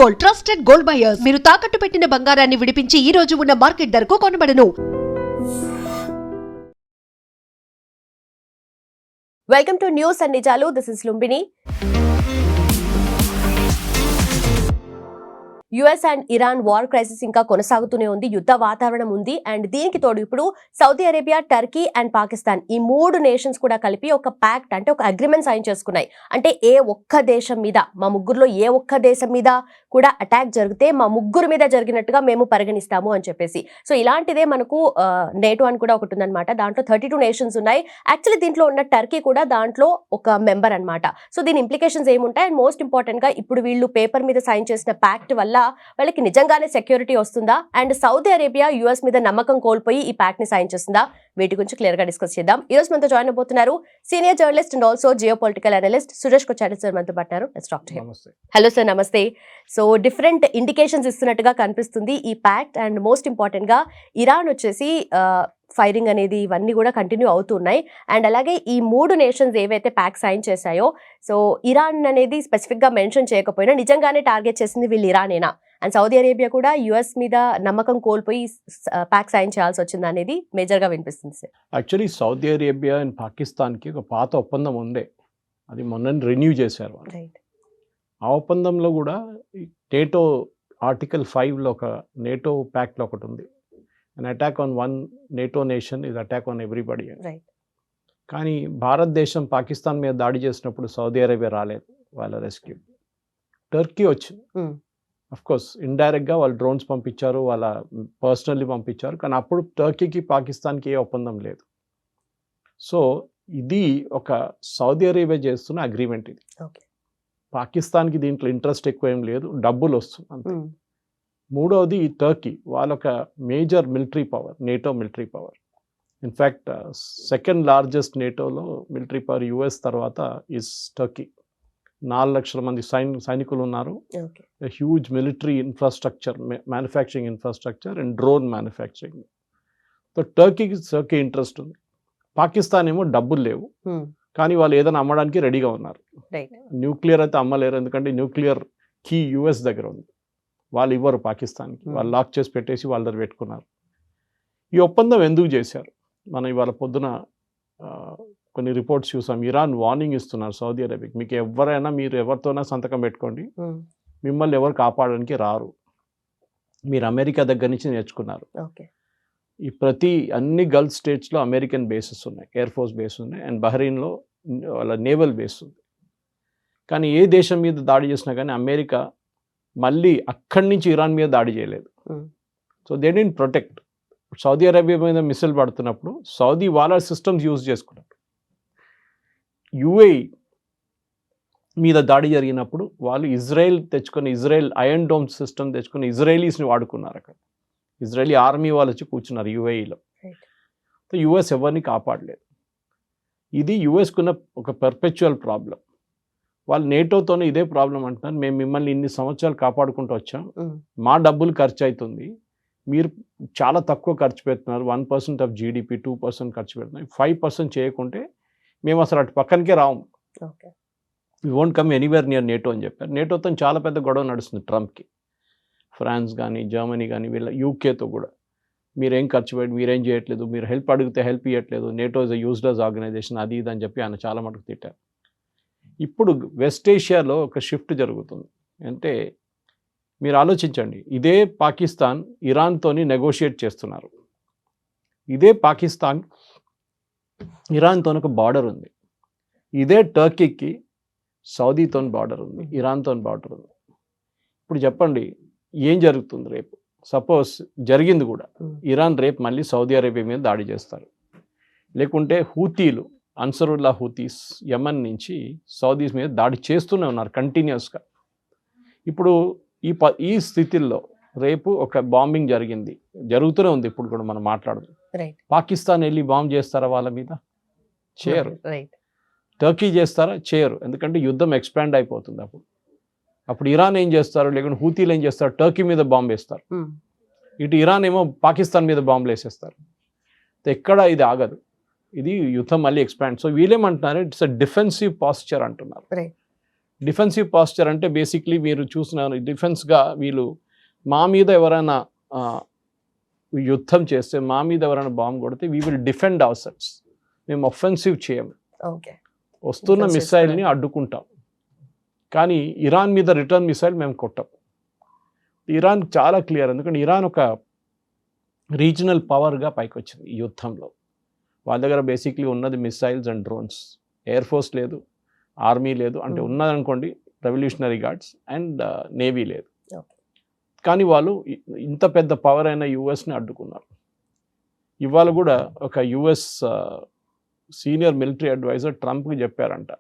Gold, trusted gold buyers. మీరు తాకట్టు పెట్టిన బంగారాన్ని విడిపించి ఈ రోజు ఉన్న మార్కెట్ ధరకు కొనబడను. వెల్కమ్ టు న్యూస్ అండ్ నిజాలు. This is Lumbini. US and Iran war crisis ఇంకా కొనసాగుతూనే ఉంది. యుద్ధ వాతావరణం ఉంది. అండ్ దీనికి తోడు ఇప్పుడు Saudi Arabia, Turkey and Pakistan ఈ మూడు నేషన్స్ కూడా కలిపి ఒక ప్యాక్ట్ అంటే ఒక అగ్రిమెంట్ సైన్ చేసుకున్నాయి. అంటే ఏ ఒక్క దేశం మీద, మా ముగ్గురులో ఏ ఒక్క దేశం మీద కూడా అటాక్ జరిగితే మా ముగ్గురు మీద జరిగినట్టుగా మేము పరిగణిస్తాము అని చెప్పేసి. సో ఇలాంటిదే మనకు నేటో అని కూడా ఒకటి ఉందన్నమాట. దాంట్లో 32 నేషన్స్ ఉన్నాయి. యాక్చువల్లీ దీంట్లో ఉన్న టర్కీ కూడా దాంట్లో ఒక మెంబర్ అనమాట. సో దీని ఇంప్లికేషన్స్ ఏముంటాయి అండ్ మోస్ట్ ఇంపార్టెంట్ గా ఇప్పుడు వీళ్ళు పేపర్ మీద సైన్ చేసిన ప్యాక్ట్ వల్ల వాళ్ళకి నిజంగానే సెక్యూరిటీ వస్తుందా అండ్ సౌదీ అరేబియా యుఎస్ మీద నమ్మకం కోల్పోయి ఈ ప్యాక్ట్ ని సైన్ చేస్తుందా, వీటి గురించి క్లియర్ గా డిస్కస్ చేద్దాం. ఈ రోజు మనతో జాయిన్ అవబోతున్నారు senior journalist and also geopolitical analyst Suresh Kochari sir మనతో పాటున్నారు. Let's talk to him. Hello sir, నమస్తే. సో డిఫరెంట్ ఇండికేషన్స్ ఇస్తున్నట్టుగా కనిపిస్తుంది ఈ ప్యాక్ట్ అండ్ మోస్ట్ ఇంపార్టెంట్ గా ఇరాన్ వచ్చేసి ఫైరింగ్ అనేది ఇవన్నీ కూడా కంటిన్యూ అవుతున్నాయి. అండ్ అలాగే ఈ మూడు నేషన్స్ ఏవైతే ప్యాక్ సైన్ చేశాయో, సో ఇరాన్ అనేది స్పెసిఫిక్ గా మెన్షన్ చేయకపోయినా నిజంగానే టార్గెట్ చేసింది వీళ్ళు ఇరానేనా, అండ్ సౌదీ అరేబియా కూడా యుఎస్ మీద నమ్మకం కోల్పోయి ప్యాక్ సైన్ చేయాల్సి వచ్చింది అనేది మేజర్ గా వినిపిస్తుంది sir. Actually Saudi Arabia and పాకిస్తాన్కి ఒక పాత ఒప్పందం ఉండే, అది మొన్న రెన్యూ చేశారు. ఆ ఒప్పందంలో కూడా నేటో ఆర్టికల్ 5లో ఒక నేటో ప్యాక్ట్లో ఒకటి ఉంది, an attack on one NATO nation is attack on everybody. Right. కానీ భారతదేశం పాకిస్తాన్ మీద దాడి చేసినప్పుడు సౌదీ అరేబియా రాలేదు, వాళ్ళ రెస్క్యూ టర్కీ వచ్చింది. అఫ్ కోర్స్ ఇండైరెక్ట్గా వాళ్ళు డ్రోన్స్ పంపించారు, వాళ్ళ పర్సనల్లీ పంపించారు, కానీ అప్పుడు టర్కీకి పాకిస్తాన్కి ఏ ఒప్పందం లేదు. సో ఇది ఒక సౌదీ అరేబియా చేస్తున్న అగ్రిమెంట్. ఇది పాకిస్తాన్కి దీంట్లో ఇంట్రెస్ట్ ఎక్కువ ఏం లేదు, డబ్బులు వస్తుంది అంతే. మూడవది టర్కీ, వాళ్ళొక major military power, NATO military power. In fact second largest నేటోలో మిలిటరీ పవర్ యుఎస్ తర్వాత ఈజ్ టర్కీ. 4 లక్షల మంది సైనికులు ఉన్నారు. Huge military infrastructure, manufacturing infrastructure and drone manufacturing. So Turkey interest ఉంది. పాకిస్తాన్ ఏమో డబ్బులు లేవు, కానీ వాళ్ళు ఏదైనా అమ్మడానికి రెడీగా ఉన్నారు. న్యూక్లియర్ అయితే అమ్మలేరు, ఎందుకంటే న్యూక్లియర్ కీ యుఎస్ దగ్గర ఉంది. వాళ్ళు ఇవ్వరు పాకిస్తాన్కి, వాళ్ళు లాక్ చేసి పెట్టేసి వాళ్ళ దగ్గర పెట్టుకున్నారు. ఈ ఒప్పందం ఎందుకు చేశారు? మనం ఇవాళ పొద్దున కొన్ని రిపోర్ట్స్ చూసాం. ఇరాన్ వార్నింగ్ ఇస్తున్నారు సౌదీ అరేబియాకి, మీకు ఎవరైనా, మీరు ఎవరితోనా సంతకం పెట్టుకోండి, మిమ్మల్ని ఎవరు కాపాడడానికి రారు, మీరు అమెరికా దగ్గర నుంచి నేర్చుకున్నారు. ఈ అన్ని గల్ఫ్ స్టేట్స్లో అమెరికన్ బేసెస్ ఉన్నాయి, ఎయిర్ ఫోర్స్ బేస్ ఉన్నాయి, అండ్ బహ్రెయిన్లో వాళ్ళ నేవల్ బేస్ ఉంది. కానీ ఏ దేశం మీద దాడి చేసినా కానీ అమెరికా మళ్ళీ అక్కడి నుంచి ఇరాన్ మీద దాడి చేయలేదు. So they didn't protect. Saudi Arabia మీద మిసైల్ పడుతున్నప్పుడు సౌదీ వాళ్ళ సిస్టమ్స్ యూజ్ చేసుకున్నారు. యుఏఈ మీద దాడి జరిగినప్పుడు వాళ్ళు ఇజ్రాయెల్ ఐరన్ డోమ్ సిస్టమ్ తెచ్చుకొని ఇజ్రాయలీస్ని వాడుకున్నారు. అక్కడ ఇజ్రాయలీ ఆర్మీ వాళ్ళు వచ్చి కూర్చున్నారు యుఏఈలో. సో యుఎస్ ఎవరిని కాపాడలేదు. ఇది యుఎస్కున్న ఒక పర్పెచువల్ ప్రాబ్లం. వాళ్ళు నేటోతోనే ఇదే ప్రాబ్లం అంటున్నారు, మేము మిమ్మల్ని ఇన్ని సంవత్సరాలు కాపాడుకుంటూ వచ్చాం, మా డబ్బులు ఖర్చు అవుతుంది, మీరు చాలా తక్కువ ఖర్చు పెడుతున్నారు, 1% ఆఫ్ జీడిపి, 2% ఖర్చు పెడుతున్నారు, 5% చేయకుంటే మేము అసలు అటు పక్కనకే రాము, we won't come anywhere near NATO అని చెప్పారు. నేటోతో చాలా పెద్ద గొడవ నడుస్తుంది ట్రంప్కి. ఫ్రాన్స్ కానీ జర్మనీ కానీ వీళ్ళ యూకేతో కూడా మీరేం ఖర్చు పెట్టి మీరేం చేయట్లేదు, మీరు హెల్ప్ అడిగితే హెల్ప్ ఇవ్వట్లేదు, NATO is a useless organisation, అది ఇది అని చెప్పి ఆయన చాలా మటుకు తిట్టారు. ఇప్పుడు వెస్ట్ ఏషియాలో ఒక షిఫ్ట్ జరుగుతుంది. అంటే మీరు ఆలోచించండి, ఇదే పాకిస్తాన్ ఇరాన్తోని నెగోషియేట్ చేస్తున్నారు. ఇదే పాకిస్తాన్ ఇరాన్తో ఒక బార్డర్ ఉంది. ఇదే టర్కీకి సౌదీతో బార్డర్ ఉంది, ఇరాన్తో బార్డర్ ఉంది. ఇప్పుడు చెప్పండి ఏం జరుగుతుంది రేపు? సపోజ్ జరిగింది కూడా, ఇరాన్ రేపు మళ్ళీ సౌదీ అరేబియా మీద దాడి చేస్తారు, లేకుంటే హూతీలు, అన్సరుల్లా హూతీస్ యమన్ నుంచి సౌదీస్ మీద దాడి చేస్తూనే ఉన్నారు కంటిన్యూస్గా. ఇప్పుడు ఈ స్థితిలో రేపు ఒక బాంబింగ్ జరుగుతూనే ఉంది. ఇప్పుడు కూడా మనం మాట్లాడదు, పాకిస్తాన్ వెళ్ళి బాంబ్ చేస్తారా వాళ్ళ మీద? చేయరు. టర్కీ చేస్తారా? చేయరు. ఎందుకంటే యుద్ధం ఎక్స్పాండ్ అయిపోతుంది. అప్పుడు ఇరాన్ ఏం చేస్తారు, లేకుంటే హూతీలు ఏం చేస్తారు, టర్కీ మీద బాంబు వేస్తారు. ఇటు ఇరాన్ ఏమో పాకిస్తాన్ మీద బాంబులు వేసేస్తారు. ఎక్కడ ఇది ఆగదు, ఇది యుద్ధం మళ్ళీ ఎక్స్పాండ్. సో వీళ్ళేమంటున్నారు, ఇట్స్ అ డిఫెన్సివ్ పాస్చర్ అంటున్నారు. డిఫెన్సివ్ పాస్చర్ అంటే బేసిక్లీ మీరు చూసిన డిఫెన్స్గా వీళ్ళు మా మీద ఎవరైనా యుద్ధం చేస్తే, మా మీద ఎవరైనా బాంబు కొడితే we will defend ourselves. మేము ఒఫెన్సివ్ చేయము, ఓకే వస్తున్న Defense మిసైల్ని అడ్డుకుంటాం. కానీ ఇరాన్ మీద రిటర్న్ మిసైల్ మేము కొట్టాం. ఇరాన్ చాలా క్లియర్, ఎందుకంటే ఇరాన్ ఒక రీజనల్ పవర్గా పైకి వచ్చింది ఈ యుద్ధంలో. వాళ్ళ దగ్గర బేసిక్లీ ఉన్నది missiles and drones. Air force లేదు, ఆర్మీ లేదు, అంటే ఉన్నదనుకోండి రెవల్యూషనరీ గార్డ్స్, అండ్ నేవీ లేదు. కానీ వాళ్ళు ఇంత పెద్ద పవర్ అయిన యుఎస్ని అడ్డుకున్నారు. ఇవాళ కూడా ఒక యుఎస్ సీనియర్ మిలిటరీ అడ్వైజర్ ట్రంప్కి చెప్పారంట,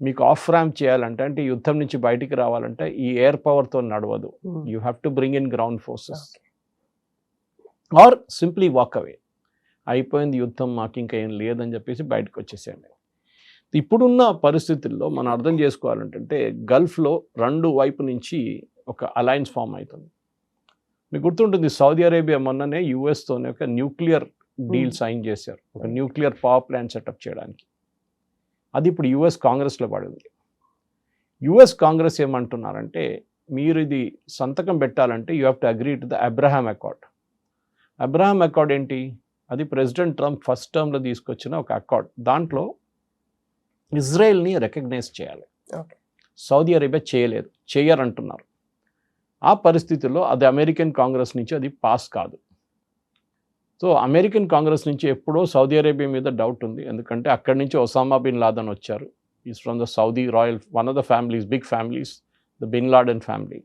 మీకు ఆఫ్ ర్యాంప్ చేయాలంటే, అంటే యుద్ధం నుంచి బయటికి రావాలంటే ఈ ఎయిర్ పవర్తో నడవదు, you have to bring in ground forces or simply walk away. అయిపోయింది యుద్ధం, మాకు ఇంకా ఏం లేదని చెప్పేసి బయటకు వచ్చేసేయండి. ఇప్పుడున్న పరిస్థితుల్లో మనం అర్థం చేసుకోవాలంటే గల్ఫ్లో రెండు వైపు నుంచి ఒక అలయన్స్ ఫామ్ అవుతుంది. మీకు గుర్తుంటుంది, సౌదీ అరేబియా మొన్ననే యుఎస్తోనే ఒక న్యూక్లియర్ డీల్ సైన్ చేశారు, ఒక న్యూక్లియర్ పవర్ ప్లాంట్ సెటప్ చేయడానికి. అది ఇప్పుడు యుఎస్ కాంగ్రెస్లో పడింది. యుఎస్ కాంగ్రెస్ ఏమంటున్నారంటే, మీరు ఇది సంతకం పెట్టాలంటే you have to agree to the Abraham accord. Abraham accord ఏంటి? అది ప్రెసిడెంట్ ట్రంప్ ఫస్ట్ టర్మ్లో తీసుకొచ్చిన ఒక అకార్డ్. దాంట్లో ఇజ్రాయెల్ని రికగ్నైజ్ చేయాలి. సౌదీ అరేబియా చేయలేదు, చేయరంటున్నారు. ఆ పరిస్థితుల్లో అది అమెరికన్ కాంగ్రెస్ నుంచి అది పాస్ కాదు. సో అమెరికన్ కాంగ్రెస్ నుంచి ఎప్పుడో సౌదీ అరేబియా మీద డౌట్ ఉంది, ఎందుకంటే అక్కడి నుంచి ఒసామా బిన్ లాదెన్ వచ్చారు. Is from the Saudi royal, one of the families, big families, the bin Laden family.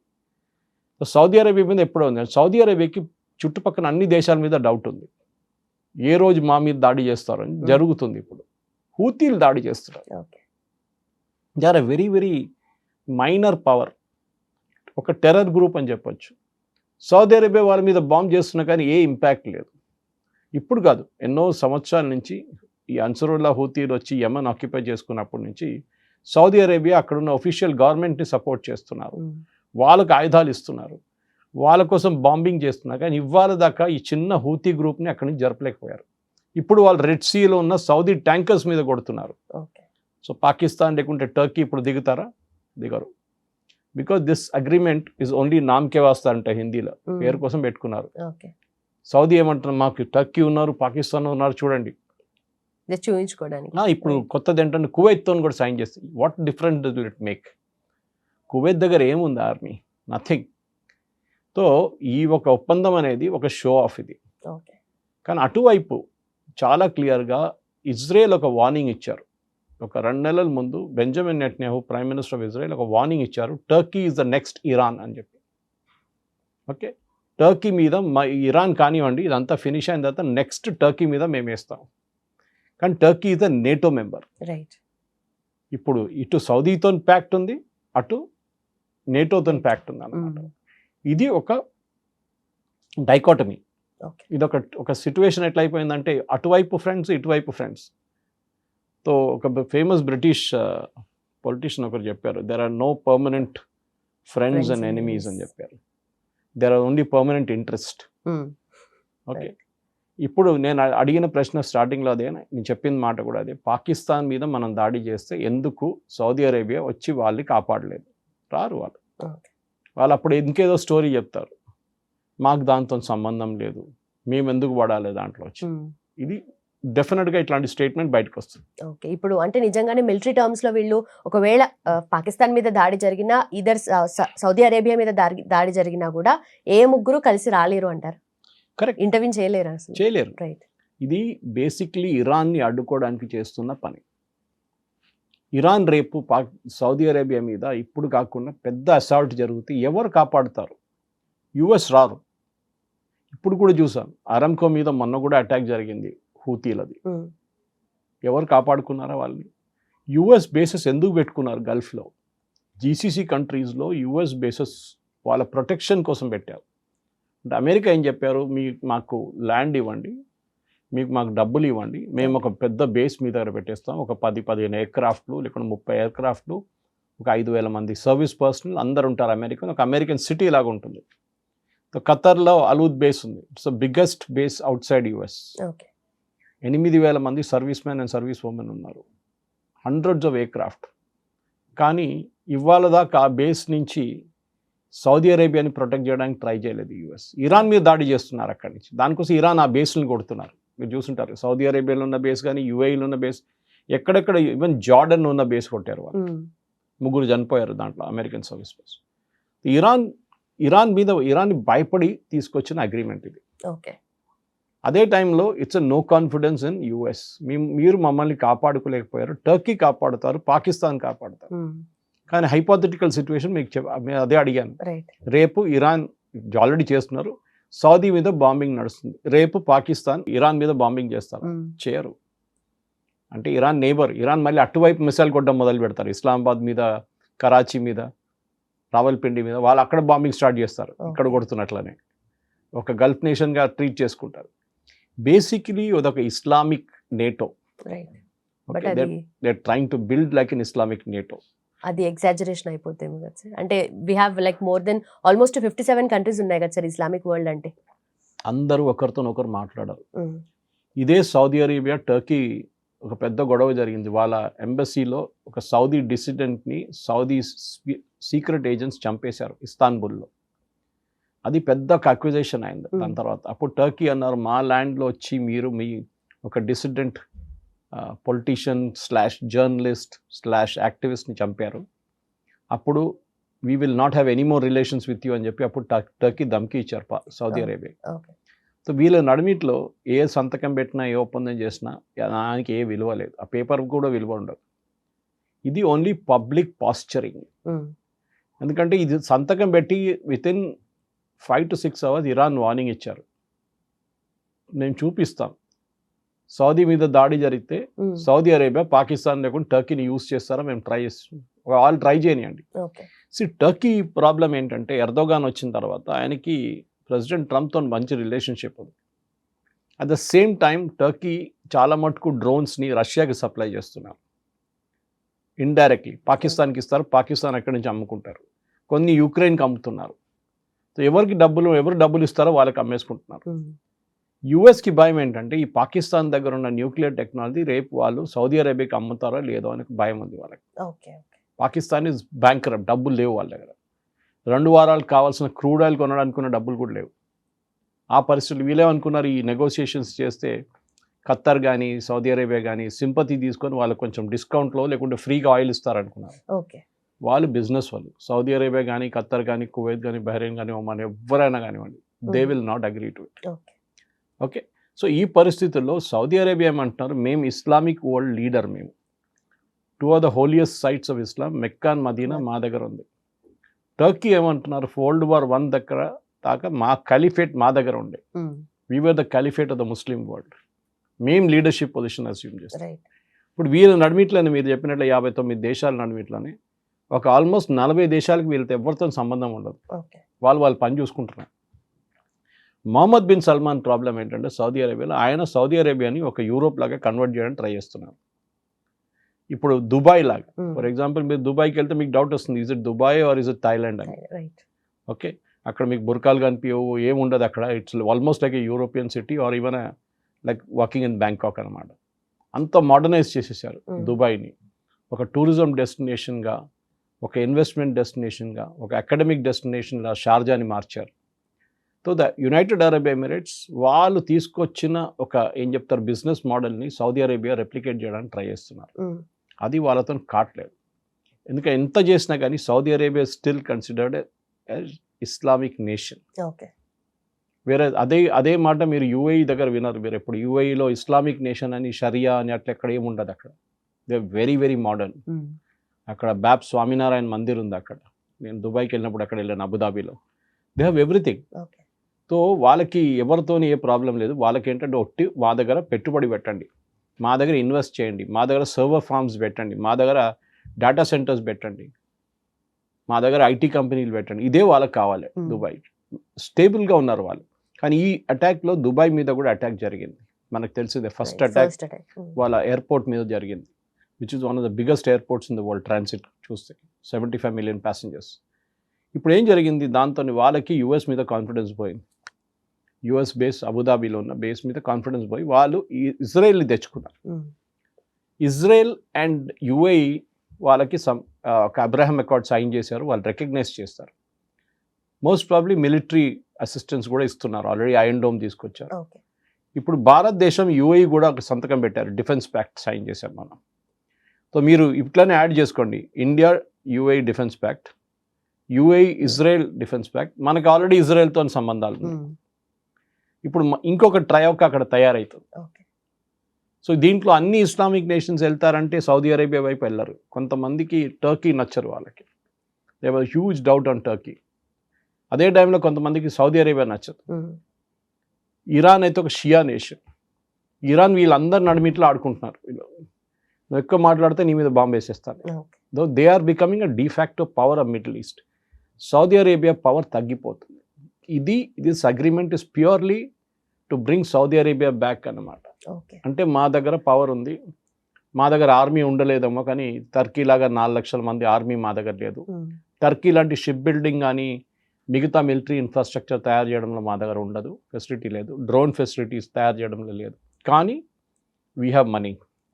So Saudi Arabia మీద ఎప్పుడో ఉంది. సౌదీ అరేబియాకి చుట్టుపక్కల అన్ని దేశాల మీద డౌట్ ఉంది, ఏ రోజు మా మీద దాడి చేస్తారని. జరుగుతుంది ఇప్పుడు, హూతీలు దాడి చేస్తున్నారు. They are a very very minor power, ఒక టెర్రర్ గ్రూప్ అని చెప్పొచ్చు. సౌదీ అరేబియా వాళ్ళ మీద బాంబ్ చేస్తున్నా కానీ ఏ ఇంపాక్ట్ లేదు. ఇప్పుడు కాదు, ఎన్నో సంవత్సరాల నుంచి ఈ అన్సరుల్లా హూతీలు వచ్చి యమన్ ఆక్యుపై చేసుకున్నప్పటి నుంచి సౌదీ అరేబియా అక్కడున్న ఒఫీషియల్ గవర్నమెంట్ని సపోర్ట్ చేస్తున్నారు, వాళ్ళకు ఆయుధాలు ఇస్తున్నారు, వాళ్ళ కోసం బాంబింగ్ చేస్తున్నారు. కానీ ఇవాళ దాకా ఈ చిన్న హూతీ గ్రూప్ని అక్కడి నుంచి జరపలేకపోయారు. ఇప్పుడు వాళ్ళు రెడ్ సీలో ఉన్న సౌదీ ట్యాంకర్స్ మీద కొడుతున్నారు. సో పాకిస్తాన్ లేకుంటే టర్కీ ఇప్పుడు దిగుతారా? దిగరు. Because this agreement is only నామ్కే వాస్తా అంటే హిందీలో పేరు కోసం పెట్టుకున్నారు. సౌదీ ఏమంటున్నారు, మాకు టర్కీ ఉన్నారు, పాకిస్తాన్ ఉన్నారు, చూడండి చూపించుకోవడానికి. ఇప్పుడు కొత్తది ఏంటంటే కువైత్తో కూడా సైన్ చేస్తుంది. What different does it make? Kuwait దగ్గర ఏముంది ఆర్మీ? నథింగ్. సో ఈ ఒక ఒప్పందం అనేది ఒక షో ఆఫ్ ఇది. కానీ అటువైపు చాలా క్లియర్గా ఇజ్రాయెల్ ఒక వార్నింగ్ ఇచ్చారు. ఒక 2 నెలల ముందు Benjamin Netanyahu prime minister of Israel ఒక వార్నింగ్ ఇచ్చారు, Turkey is the next Iran అని చెప్పి. ఓకే, టర్కీ మీద ఇరాన్ కానివ్వండి, ఇదంతా ఫినిష్ అయిన తర్వాత నెక్స్ట్ టర్కీ మీద మేము వేస్తాం. కానీ Turkey is the NATO member. ఇప్పుడు ఇటు సౌదీతో ప్యాక్ట్ ఉంది, అటు నేటోతో ప్యాక్ట్ ఉంది అన్నమాట. ఇది ఒక డైకాటమీ. ఇది ఒక సిచ్యువేషన్ ఎట్లా అయిపోయిందంటే అటువైపు ఫ్రెండ్స్, ఇటువైపు ఫ్రెండ్స్. సో ఒక ఫేమస్ బ్రిటిష్ పొలిటీషియన్ ఒకరు చెప్పారు, there are no permanent friends and enemies అని చెప్పారు, there are only permanent interest. Okay, ఇప్పుడు నేను అడిగిన ప్రశ్న స్టార్టింగ్లో అదే, నేను చెప్పిన మాట కూడా అదే. పాకిస్తాన్ మీద మనం దాడి చేస్తే ఎందుకు సౌదీ అరేబియా వచ్చి వాళ్ళని కాపాడలేదు? రారు వాళ్ళు. వాళ్ళు అప్పుడు ఇంకేదో స్టోరీ చెప్తారు, మాకు దాంతో సంబంధం లేదు, మేము ఎందుకు పడాలి దాంట్లో వచ్చి. ఇది డెఫినెట్గా ఇట్లాంటి స్టేట్మెంట్ బయటకు వస్తుంది. ఓకే, ఇప్పుడు అంటే నిజంగానే మిలిటరీ టర్మ్స్లో వీళ్ళు ఒకవేళ పాకిస్తాన్ మీద దాడి జరిగినా, ఇదర్ సౌదీ అరేబియా మీద దాడి జరిగినా కూడా ఏ ముగ్గురు కలిసి రాలేరు అంటారు? కరెక్ట్, ఇంటర్వ్యూన్ చేయలేరు, అసలు చేయలేరు. రైట్. ఇది బేసిక్లీ ఇరాన్ని అడ్డుకోవడానికి చేస్తున్న పని. ఇరాన్ రేపు సౌదీ అరేబియా మీద ఇప్పుడు కాకుండా పెద్ద అసాల్ట్ జరిగితే ఎవరు కాపాడుతారు? యుఎస్ రారు. ఇప్పుడు కూడా చూసాం, అరామ్కో మీద మొన్న కూడా అటాక్ జరిగింది, హూతీలది. ఎవరు కాపాడుకున్నారా వాళ్ళని? యుఎస్ బేసెస్ ఎందుకు పెట్టుకున్నారు గల్ఫ్లో? జీసీసీ కంట్రీస్లో యుఎస్ బేసెస్ వాళ్ళ ప్రొటెక్షన్ కోసం పెట్టారు. అంటే అమెరికా ఏం చెప్పారు, మాకు ల్యాండ్ ఇవ్వండి, మాకు డబ్బులు ఇవ్వండి, మేము ఒక పెద్ద బేస్ మీ దగ్గర పెట్టేస్తాం, ఒక 10-15 ఎయిర్క్రాఫ్ట్లు, లేకుండా 30 ఎయిర్క్రాఫ్ట్లు, ఒక 5,000 మంది సర్వీస్ పర్సనల్ అందరు ఉంటారు. ఒక అమెరికన్ సిటీ లాగా ఉంటుంది. సో ఖతర్లో అలూద్ బేస్ ఉంది, it's the biggest base out side US. 8,000 మంది service men and service women ఉన్నారు, హండ్రెడ్స్ ఆఫ్ ఎయిర్క్రాఫ్ట్. కానీ ఇవాళ దాకా ఆ బేస్ నుంచి సౌదీ అరేబియాని ప్రొటెక్ట్ చేయడానికి ట్రై చేయలేదు యూఎస్. ఇరాన్ మీద దాడి చేస్తున్నారు అక్కడి నుంచి. దానికోసం ఇరాన్ ఆ బేస్లను కొడుతున్నారు. మీరు చూసుంటారు సౌదీ అరేబియాలో ఉన్న బేస్ కానీ యూఏఈలో ఉన్న బేస్, ఎక్కడెక్కడ ఈవెన్ జార్డన్ ఉన్న బేస్ కొట్టారు వాళ్ళు. 3 చనిపోయారు దాంట్లో అమెరికన్ సర్వీస్ బేస్. ఇరాన్ భయపడి తీసుకొచ్చిన అగ్రిమెంట్ ఇది. ఓకే. అదే టైంలో it's no confidence in US. మీరు మమ్మల్ని కాపాడుకోలేకపోయారు, టర్కీ కాపాడుతారు, పాకిస్తాన్ కాపాడుతారు. కానీ హైపోథెటికల్ సిచ్యువేషన్ మీకు అదే అడిగాను. రేపు ఇరాన్ ఆల్రెడీ చేస్తున్నారు, సౌదీ మీద బాంబింగ్ నడుస్తుంది. రేపు పాకిస్తాన్ ఇరాన్ మీద బాంబింగ్ చేస్తారు, చేయరు. అంటే ఇరాన్ నేబర్, ఇరాన్ మళ్ళీ అటువైపు మిసైల్ కొట్టడం మొదలు పెడతారు. ఇస్లామాబాద్ మీద, కరాచీ మీద, రావల్పిండి మీద, వాళ్ళు అక్కడ బాంబింగ్ స్టార్ట్ చేస్తారు. ఇక్కడ కొడుతున్నట్లనే ఒక గల్ఫ్ నేషన్గా ట్రీట్ చేసుకుంటారు. బేసికలీ అదొక Islamic NATO. They trying to build like in Islamic NATO. అది ఎగ్జాజరేషన్ అయిపోతేమో కదా సార్. అంటే we have like more than almost 57 countries ఉన్నాయి కదా సార్ ఇస్లామిక్ వరల్డ్ అంటే. అందరూ ఒకరితో ఒకరు మాట్లాడారు. ఇదే సౌదీ అరేబియా టర్కీ ఒక పెద్ద గొడవ జరిగింది. వాళ్ళ ఎంబసీలో ఒక సౌదీ డిసిడెంట్ని సౌదీ సీక్రెట్ ఏజెంట్స్ చంపేశారు ఇస్తాన్బుల్లో. అది పెద్ద అక్విజేషన్ అయింది. దాని తర్వాత అప్పుడు టర్కీ అన్నారు, మా ల్యాండ్లో వచ్చి మీరు మీ ఒక డిసిడెంట్ పొలిటీషియన్ / జర్నలిస్ట్ / యాక్టివిస్ట్ని చంపారు. అప్పుడు we will not have any more relations with you అని చెప్పి అప్పుడు టర్కీ ధమ్కి ఇచ్చారు సౌదీ అరేబియా. సో వీళ్ళ నడిమిట్లో ఏ సంతకం పెట్టినా, ఏ ఒప్పందం చేసినా దానికి ఏ విలువ లేదు. ఆ పేపర్ కూడా విలువ ఉండదు. ఇది ఓన్లీ పబ్లిక్ పాస్చరింగ్. ఎందుకంటే ఇది సంతకం పెట్టి within 5 to 6 hours Iran warning ఇచ్చారు, నేను చూపిస్తాను సౌదీ మీద దాడి జరిగితే సౌదీ అరేబియా పాకిస్తాన్ లేకుండా టర్కీని యూజ్ చేస్తారా, మేము ట్రై చేస్తాం, వాళ్ళు ట్రై చేయనియండి. టర్కీ ప్రాబ్లం ఏంటంటే ఎర్దోగాన్ వచ్చిన తర్వాత ఆయనకి ప్రెసిడెంట్ ట్రంప్తో మంచి రిలేషన్షిప్ ఉంది. At the same time Turkey చాలా మటుకు డ్రోన్స్ని రష్యాకి సప్లై చేస్తున్నారు ఇండైరెక్ట్లీ. పాకిస్తాన్కి ఇస్తారు, పాకిస్తాన్ అక్కడి నుంచి అమ్ముకుంటారు. కొన్ని యుక్రెయిన్కి అమ్ముతున్నారు. సో ఎవరు డబ్బులు ఇస్తారో వాళ్ళకి అమ్మేసుకుంటున్నారు. యుఎస్కి భయం ఏంటంటే ఈ పాకిస్తాన్ దగ్గర ఉన్న న్యూక్లియర్ టెక్నాలజీ రేపు వాళ్ళు సౌదీ అరేబియాకి అమ్ముతారో లేదో అని భయం ఉంది వాళ్ళకి. పాకిస్తాన్ ఇస్ బ్యాంక్రప్ట్, డబ్బులు లేవు వాళ్ళ దగ్గర. 2 వారాలకు కావాల్సిన క్రూడ్ ఆయిల్ కొనడానికి ఉన్న డబ్బులు కూడా లేవు. ఆ పరిస్థితులు వీళ్ళేమనుకున్నారు, ఈ నెగోషియేషన్స్ చేస్తే ఖత్తర్ కానీ సౌదీ అరేబియా కానీ సింపతి తీసుకొని వాళ్ళకి కొంచెం డిస్కౌంట్లో లేకుంటే ఫ్రీగా ఆయిల్ ఇస్తారనుకున్నారు. వాళ్ళు బిజినెస్ వాళ్ళు, సౌదీ అరేబియా కానీ ఖత్తర్ కానీ కువైత్ కానీ బహ్రెయిన్ కానీ ఒమాన్ ఎవరైనా కానివ్వండి, they will not agree to it. Okay. So ఈ పరిస్థితుల్లో సౌదీ అరేబియా ఏమంటున్నారు, మేము ఇస్లామిక్ వరల్డ్ లీడర్, మేము 2 of the holiest sites of Islam, Mecca and Medina మా దగ్గర ఉంది. టర్కీ ఏమంటున్నారు, World War I దగ్గర దాకా మా ఖలీఫేట్ మా దగ్గర ఉండే, we were the caliphate of the Muslim world, మేము లీడర్షిప్ పొజిషన్ అస్యూమ్ చేస్తాం. ఇప్పుడు వీళ్ళ నడిమిట్లోనే మీరు చెప్పినట్లు 59 దేశాల నడిమిట్లోనే ఒక ఆల్మోస్ట్ 40 దేశాలకు వీళ్ళతో ఎవరితో సంబంధం ఉండదు. వాళ్ళు పని చూసుకుంటున్నారు. మొహమ్మద్ బిన్ సల్మాన్ ప్రాబ్లం ఏంటంటే సౌదీ అరేబియాలో ఆయన సౌదీ అరేబియాని ఒక యూరోప్ లాగా కన్వర్ట్ చేయడానికి ట్రై చేస్తున్నారు. ఇప్పుడు దుబాయ్ లాగా, ఫర్ ఎగ్జాంపుల్ మీరు దుబాయ్కి వెళ్తే మీకు డౌట్ వస్తుంది, is it Dubai or is it Thailand అని. ఓకే, అక్కడ మీకు బుర్కాలు కనిపించవు, ఏముండదు అక్కడ. It's almost like a European city or even like walking in Bangkok అనమాట. అంత మోడర్నైజ్ చేసేసారు దుబాయ్ని. ఒక టూరిజం డెస్టినేషన్గా, ఒక ఇన్వెస్ట్మెంట్ డెస్టినేషన్గా, ఒక అకాడమిక్ డెస్టినేషన్గా షార్జాని మార్చారు. So the United Arab Emirates వాళ్ళు తీసుకొచ్చిన ఒక ఏం చెప్తారు బిజినెస్ మోడల్ని సౌదీ అరేబియా రెప్లికేట్ చేయడానికి ట్రై చేస్తున్నారు. అది వాళ్ళతో కావట్లేదు. ఎందుకంటే ఎంత చేసినా కానీ Saudi Arabia still considered Islamic nation. వేరే అదే మాట మీరు యూఏఈ దగ్గర విన్నారు. మీరు ఎప్పుడు యూఏఈలో ఇస్లామిక్ నేషన్ అని షరియా అని అట్లా ఎక్కడ ఏముండదు. అక్కడ దే వెరీ వెరీ మోడర్న్. అక్కడ బ్యాబ్ స్వామినారాయణ మందిర్ ఉంది అక్కడ. నేను దుబాయ్కి వెళ్ళినప్పుడు అక్కడ వెళ్ళాను, అబుదాబీలో. They have everything. సో వాళ్ళకి ఎవరితోని ఏ ప్రాబ్లం లేదు. వాళ్ళకి ఏంటంటే ఒట్టి మా దగ్గర పెట్టుబడి పెట్టండి, మా దగ్గర ఇన్వెస్ట్ చేయండి, మా దగ్గర సర్వర్ ఫార్మ్స్ పెట్టండి, మా దగ్గర డేటా సెంటర్స్ పెట్టండి, మా దగ్గర ఐటీ కంపెనీలు పెట్టండి. ఇదే వాళ్ళకి కావాలి. దుబాయ్ స్టేబుల్గా ఉన్నారు వాళ్ళు. కానీ ఈ అటాక్లో దుబాయ్ మీద కూడా అటాక్ జరిగింది. మనకు తెలిసిందే ఫస్ట్ అటాక్ వాళ్ళ ఎయిర్పోర్ట్ మీద జరిగింది, which is one of the biggest airports in the world transit చూస్తే 75 million passengers. ఇప్పుడు ఏం జరిగింది, దాంతో వాళ్ళకి యుఎస్ మీద కాన్ఫిడెన్స్ పోయింది. యుఎస్ బేస్ అబుదాబీలో ఉన్న బేస్ మీద కాన్ఫిడెన్స్ పోయి వాళ్ళు ఇజ్రాయెల్ని తెచ్చుకున్నారు. ఇజ్రాయెల్ అండ్ యుఏఈ వాళ్ళకి ఒక అబ్రహాం అకార్డ్ సైన్ చేశారు, వాళ్ళు రికగ్నైజ్ చేస్తారు. మోస్ట్ ప్రాబ్లీ మిలిటరీ అసిస్టెన్స్ కూడా ఇస్తున్నారు, ఆల్రెడీ ఐరన్ డోమ్ తీసుకొచ్చారు. ఓకే. ఇప్పుడు భారతదేశం యుఏఈ కూడా ఒక సంతకం పెట్టారు, డిఫెన్స్ ప్యాక్ట్ సైన్ చేశాం మనం. సో మీరు ఇట్లానే యాడ్ చేసుకోండి, India UAE defence pact, UAE Israel defence pact, మనకు ఆల్రెడీ ఇజ్రాయెల్తో సంబంధాలు ఉన్నాయి. ఇప్పుడు ఇంకొక ట్రయోక్ అక్కడ తయారవుతుంది. ఓకే. సో దీంట్లో అన్ని ఇస్లామిక్ నేషన్స్ వెళ్తారంటే సౌదీ అరేబియా వైపు వెళ్ళరు. కొంతమందికి టర్కీ నచ్చరు, వాళ్ళకి they was huge doubt on Turkey. అదే టైంలో కొంతమందికి సౌదీ అరేబియా నచ్చదు. ఇరాన్ అయితే ఒక షియా నేషన్. ఇరాన్ వీళ్ళందరూ నడిమిట్లో ఆడుకుంటున్నారు, వీళ్ళు నువ్వు ఎక్కువ మాట్లాడితే నీ మీద బాంబు వేసేస్తాను. Though they are becoming a de facto power of Middle East. Saudi Arabia power తగ్గిపోతుంది. This agreement is purely to bring Saudi Arabia back అన్నమాట. అంటే మా దగ్గర పవర్ ఉంది, మా దగ్గర ఆర్మీ ఉండలేదేమో, కానీ టర్కీ లాగా 4 లక్షల మంది ఆర్మీ మా దగ్గర లేదు. టర్కీ లాంటి షిప్ బిల్డింగ్ కానీ మిగతా మిలిటరీ ఇన్ఫ్రాస్ట్రక్చర్ తయారు చేయడంలో మా దగ్గర ఉండదు, ఫెసిలిటీ లేదు. డ్రోన్ ఫెసిలిటీస్ తయారు చేయడంలో లేదు, కానీ వీ హ్యావ్ మనీ.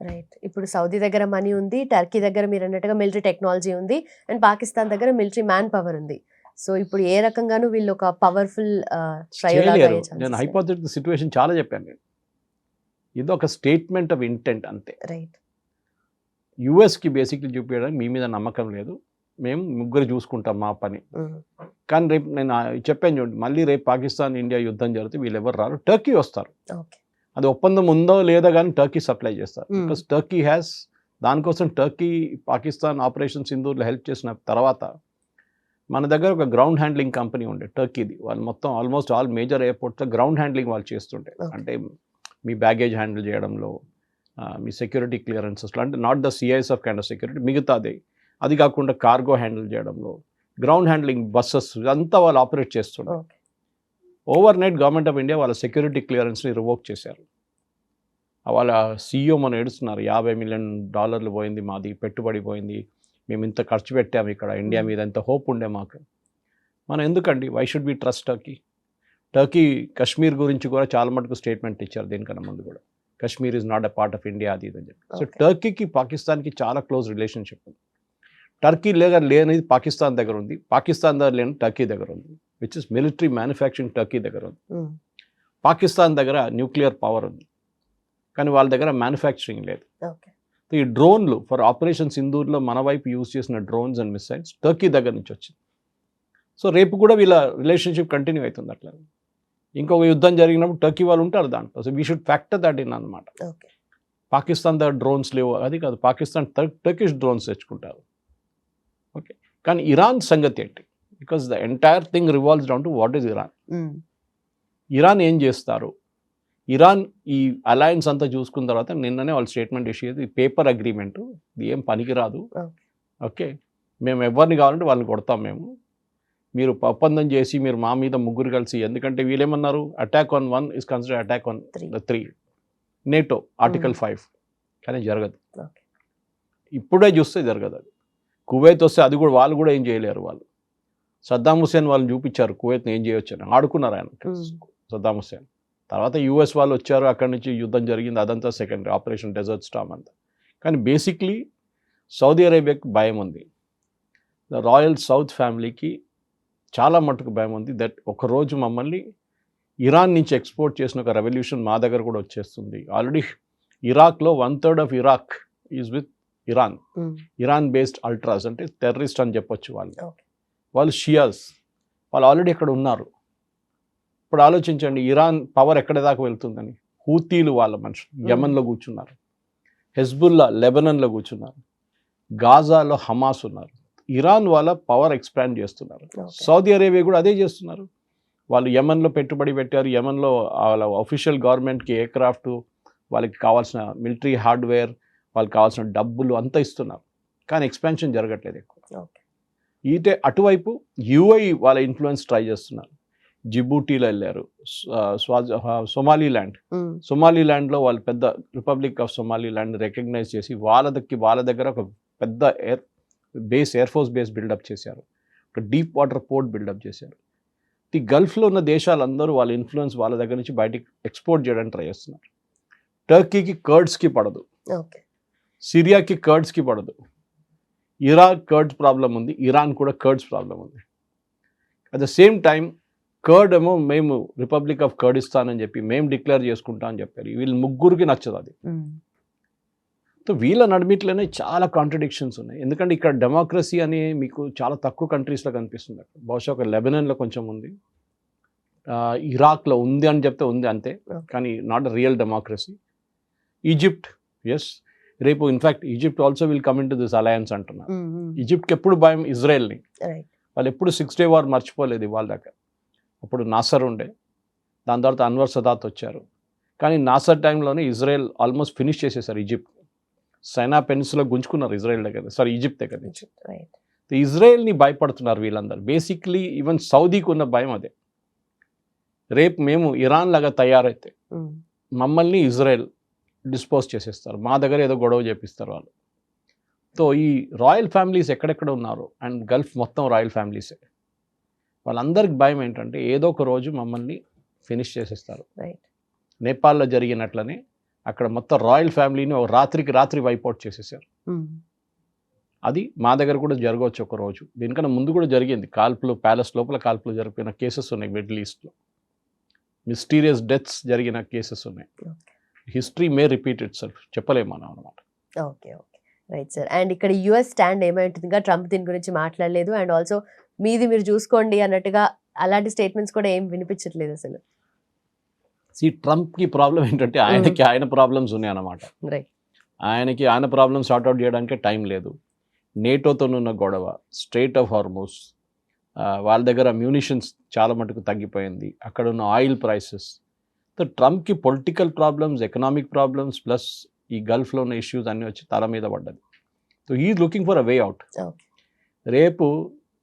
రైట్. ఇప్పుడు సౌదీ దగ్గర మనీ ఉంది, టర్కీ దగ్గర మీరు అన్నట్టుగా మిలిటరీ టెక్నాలజీ ఉంది, అండ్ పాకిస్తాన్ దగ్గర మిలిటరీ మ్యాన్ పవర్ ఉంది. సో ఇప్పుడు ఏ రకంగానూ వీళ్ళు ఒక పవర్ఫుల్ నేను హైపోథెటికల్ సిచ్యువేషన్ చాలా చెప్పాను. ఇది ఒక స్టేట్మెంట్ ఆఫ్ ఇంటెంట్ అంతే. రైట్. యుఎస్కి బేసిక్లీ చూపించడానికి మీ మీద నమ్మకం లేదు, మేము ముగ్గురు చూసుకుంటాం మా పని. కానీ రేపు నేను చెప్పాను చూడండి, మళ్ళీ రేపు పాకిస్తాన్ ఇండియా యుద్ధం జరిగితే వీళ్ళు ఎవరు రారు, టర్కీ వస్తారు. అది ఒప్పందం ఉందో లేదో కానీ టర్కీ సప్లై చేస్తారు. బికాస్ టర్కీ హ్యాస్, దానికోసం టర్కీ పాకిస్తాన్ ఆపరేషన్ సింధూర్లో హెల్ప్ చేసిన తర్వాత మన దగ్గర ఒక గ్రౌండ్ హ్యాండ్లింగ్ కంపెనీ ఉండే టర్కీది. వాళ్ళు మొత్తం ఆల్మోస్ట్ ఆల్ మేజర్ ఎయిర్పోర్ట్స్లో గ్రౌండ్ హ్యాండ్లింగ్ వాళ్ళు చేస్తుంటే, అంటే మీ బ్యాగేజ్ హ్యాండిల్ చేయడంలో, మీ సెక్యూరిటీ క్లియరెన్సెస్లో, అంటే not the CISF kind of security, మిగతాది. అది కాకుండా కార్గో హ్యాండిల్ చేయడంలో, గ్రౌండ్ హ్యాండ్లింగ్ బస్సెస్ అంతా వాళ్ళు ఆపరేట్ చేస్తున్నారు. Over night government of India వాళ్ళ సెక్యూరిటీ క్లియరెన్స్ని రివోక్ చేశారు. వాళ్ళ సీఈఓ మనం ఏడుస్తున్నారు, $50 మిలియన్ పోయింది మాది, పెట్టుబడి పోయింది, మేము ఇంత ఖర్చు పెట్టాము ఇక్కడ ఇండియా మీద, ఎంత హోప్ ఉండే మాకు. మనం ఎందుకండి, why should be trust Turkey? Turkey Kashmir గురించి కూడా చాలా మటుకు స్టేట్మెంట్ ఇచ్చారు దీనికన్నా ముందు కూడా, Kashmir is not a part of India అది ఇదని చెప్పి. సో టర్కీకి పాకిస్తాన్కి చాలా క్లోజ్ రిలేషన్షిప్ ఉంది. టర్కీ లేనిది పాకిస్తాన్ దగ్గర ఉంది, పాకిస్తాన్ దగ్గర లేని టర్కీ దగ్గర ఉంది, which is military manufacturing Turkey దగ్గర ఉంది. పాకిస్తాన్ దగ్గర న్యూక్లియర్ పవర్ ఉంది, కానీ వాళ్ళ దగ్గర మ్యానుఫ్యాక్చరింగ్ లేదు. ఈ డ్రోన్లు ఫర్ ఆపరేషన్ సింధూర్లో మన వైపు యూజ్ చేసిన డ్రోన్స్ అండ్ మిసైల్స్ టర్కీ దగ్గర నుంచి వచ్చింది. సో రేపు కూడా వీళ్ళ రిలేషన్షిప్ కంటిన్యూ అవుతుంది. అట్లా ఇంకొక యుద్ధం జరిగినప్పుడు టర్కీ వాళ్ళు ఉంటారు దాంట్లో. So we should factor that in అన్నమాట. పాకిస్తాన్ దగ్గర డ్రోన్స్ లేవు అది కాదు, పాకిస్తాన్ టర్కిష్ డ్రోన్స్ తెచ్చుకుంటారు. ఓకే, కానీ ఇరాన్ సంగతి ఏంటి? Because the entire thing revolves down to what is Iran. Iran ఏం చేస్తారు? ఇరాన్ ఈ అలయన్స్ అంతా చూసుకున్న తర్వాత నిన్ననే వాళ్ళు స్టేట్మెంట్ ఇష్యూ చేసి, పేపర్ అగ్రిమెంట్ ఇది ఏం పనికిరాదు, ఓకే మేము ఎవరిని కావాలంటే వాళ్ళని కొడతాం, మీరు ఒప్పందం చేసి మీరు మా మీద ముగ్గురు కలిసి, ఎందుకంటే వీళ్ళేమన్నారు, attack on 1 is consider attack on the 3, NATO article 5, కానీ జరగదు. ఇప్పుడే చూస్తే జరగదు. అది కువైత్ వస్తే అది కూడా వాళ్ళు కూడా ఏం చేయలేరు. వాళ్ళు సద్దాం హుసేన్ వాళ్ళని చూపించారు కువైత్ని ఏం చేయొచ్చు అని, ఆడుకున్నారు ఆయన సద్దాం హుసేన్. తర్వాత యూఎస్ వాళ్ళు వచ్చారు, అక్కడి నుంచి యుద్ధం జరిగింది, అదంతా సెకండరీ, ఆపరేషన్ డెజర్ట్ స్టార్మ్ అంతా. కానీ బేసిక్లీ సౌదీ అరేబియాకి భయం ఉంది, ద రాయల్ సౌత్ ఫ్యామిలీకి చాలా మటుకు భయం ఉంది దట్ ఒకరోజు మమ్మల్ని ఇరాన్ నుంచి ఎక్స్పోర్ట్ చేసిన ఒక రెవల్యూషన్ మా దగ్గర కూడా వచ్చేస్తుంది. ఆల్రెడీ ఇరాక్లో 1/3 of Iraq is with Iran. Iran based ultras, అంటే టెర్రరిస్ట్ అని చెప్పొచ్చు. వాళ్ళు షియాస్, వాళ్ళు ఆల్రెడీ ఇక్కడ ఉన్నారు. ఇప్పుడు ఆలోచించండి, ఇరాన్ పవర్ ఎక్కడి దాకా వెళ్తుందని. హూతీలు వాళ్ళ మనుషులు యెమెన్లో కూర్చున్నారు, హెజ్బుల్లా లెబనన్లో కూర్చున్నారు, గాజాలో హమాస్ ఉన్నారు. ఇరాన్ వాళ్ళ పవర్ ఎక్స్పాండ్ చేస్తున్నారు. సౌదీ అరేబియా కూడా అదే చేస్తున్నారు. వాళ్ళు యెమెన్లో పెట్టుబడి పెట్టారు. యెమెన్లో వాళ్ళ అఫీషియల్ గవర్నమెంట్కి ఎయిర్క్రాఫ్ట్, వాళ్ళకి కావాల్సిన మిలిటరీ హార్డ్వేర్, వాళ్ళకి కావాల్సిన డబ్బులు అంతా ఇస్తున్నారు. కానీ ఎక్స్పాన్షన్ జరగట్లేదు ఎక్కువ. ఈటే అటువైపు యుఏఈ వాళ్ళ ఇన్ఫ్లుయెన్స్ ట్రై చేస్తున్నారు. జిబూటీలో వెళ్ళారు, సొమాలీల్యాండ్లో వాళ్ళు పెద్ద రిపబ్లిక్ ఆఫ్ సొమాలీల్యాండ్ రికగ్నైజ్ చేసి వాళ్ళ దగ్గర ఒక పెద్ద ఎయిర్ ఫోర్స్ బేస్ బిల్డప్ చేశారు, ఒక డీప్ వాటర్ పోర్ట్ బిల్డప్ చేశారు. ఈ గల్ఫ్లో ఉన్న దేశాలందరూ వాళ్ళ ఇన్ఫ్లుయెన్స్ వాళ్ళ దగ్గర నుంచి బయటికి ఎక్స్పోర్ట్ చేయడానికి ట్రై చేస్తున్నారు. టర్కీకి కర్డ్స్కి పడదు, సిరియాకి కర్డ్స్కి పడదు, ఇరాక్ కర్డ్స్ ప్రాబ్లం ఉంది, ఇరాన్ కూడా కర్డ్స్ ప్రాబ్లం ఉంది. At the same time curd ఏమో మేము రిపబ్లిక్ ఆఫ్ కర్డిస్తాన్ అని చెప్పి మేము డిక్లేర్ చేసుకుంటాం అని చెప్పారు. వీళ్ళు ముగ్గురికి నచ్చదు అది. సో వీళ్ళ నడిమిట్లోనే చాలా కాంట్రడిక్షన్స్ ఉన్నాయి. ఎందుకంటే ఇక్కడ డెమోక్రసీ అని మీకు చాలా తక్కువ కంట్రీస్లో కనిపిస్తుంది. అక్కడ బహుశా ఒక లెబనాన్లో కొంచెం ఉంది, ఇరాక్లో ఉంది అని చెప్తే ఉంది అంతే, కానీ not a real democracy. Egypt, yes, రేపు in fact Egypt also will come in to this alliance అంటున్నారు. ఈజిప్ట్కి ఎప్పుడు భయం ఇజ్రాయెల్ని, వాళ్ళు ఎప్పుడు 6 Day War మర్చిపోలేదు ఇవాళ దాకా. అప్పుడు నాసర్ ఉండే, దాని తర్వాత అన్వర్ సదాత్ వచ్చారు, కానీ నాసర్ టైంలోనే ఇజ్రాయెల్ ఆల్మోస్ట్ ఫినిష్ చేసేసారు ఈజిప్ట్. సైనా పెనిన్సులా గుంజుకున్నారు ఇజ్రాయెల్ దగ్గర, సారీ ఈజిప్ట్ దగ్గర నుంచి. ఇజ్రాయెల్ని భయపడుతున్నారు వీళ్ళందరూ. బేసిక్లీ ఈవెన్ సౌదీకి ఉన్న భయం అదే. రేపు మేము ఇరాన్ లాగా తయారైతే మమ్మల్ని ఇజ్రాయెల్ డిస్పోజ్ చేసేస్తారు, మా దగ్గర ఏదో గొడవ చేపిస్తారు వాళ్ళు. సో ఈ రాయల్ ఫ్యామిలీస్ ఎక్కడెక్కడ ఉన్నారు, అండ్ గల్ఫ్ మొత్తం రాయల్ ఫ్యామిలీసే, వాళ్ళందరికి భయం ఏంటంటే ఏదో ఒక రోజు మమ్మల్ని ఫినిష్ చేసేస్తారు. నేపాల్లో జరిగినట్లనే అక్కడ మొత్తం రాయల్ ఫ్యామిలీని ఒక రాత్రికి రాత్రి వైపౌట్ చేసేసారు. అది మా దగ్గర కూడా జరగవచ్చు ఒక రోజు. దీనికన్నా ముందు కూడా జరిగింది కాల్పులు, ప్యాలెస్ లోపల కాల్పులు జరిపిన కేసెస్ ఉన్నాయి మిడిల్ ఈస్ట్లో. మిస్టీరియస్ డెత్స్ జరిగిన కేసెస్ ఉన్నాయి. History May repeat it self, చెప్పలేము మనం అనమాట. Okay okay, right sir. And ఇక్కడ యుఎస్ స్టాండ్ ఏమైంటుంది? ఇంకా ట్రంప్ దీని గురించి మాట్లాడలేదు, అండ్ ఆల్సో మీది మీరు చూసుకోండి అన్నట్టుగా అలాంటి స్టేట్మెంట్స్ కూడా ఏం వినిపించట్లేదు అసలు. ట్రంప్కి ప్రాబ్లం ఏంటంటే ఆయనకి ఆయన ప్రాబ్లమ్స్ ఉన్నాయి అన్నమాట. ఆయనకి ఆయన ప్రాబ్లమ్స్ సార్ట్అవుట్ చేయడానికి టైం లేదు. నేటోతోనున్న గొడవ, స్ట్రెయిట్ ఆఫ్ హార్మోస్, వాళ్ళ దగ్గర మ్యూనిషన్స్ చాలా మటుకు తగ్గిపోయింది, అక్కడ ఉన్న ఆయిల్ ప్రైసెస్. సో ట్రంప్కి political problems, economic problems, plus ఈ గల్ఫ్లో ఉన్న ఇష్యూస్ అన్నీ వచ్చి తల మీద పడ్డది. So he looking for a way out. రేపు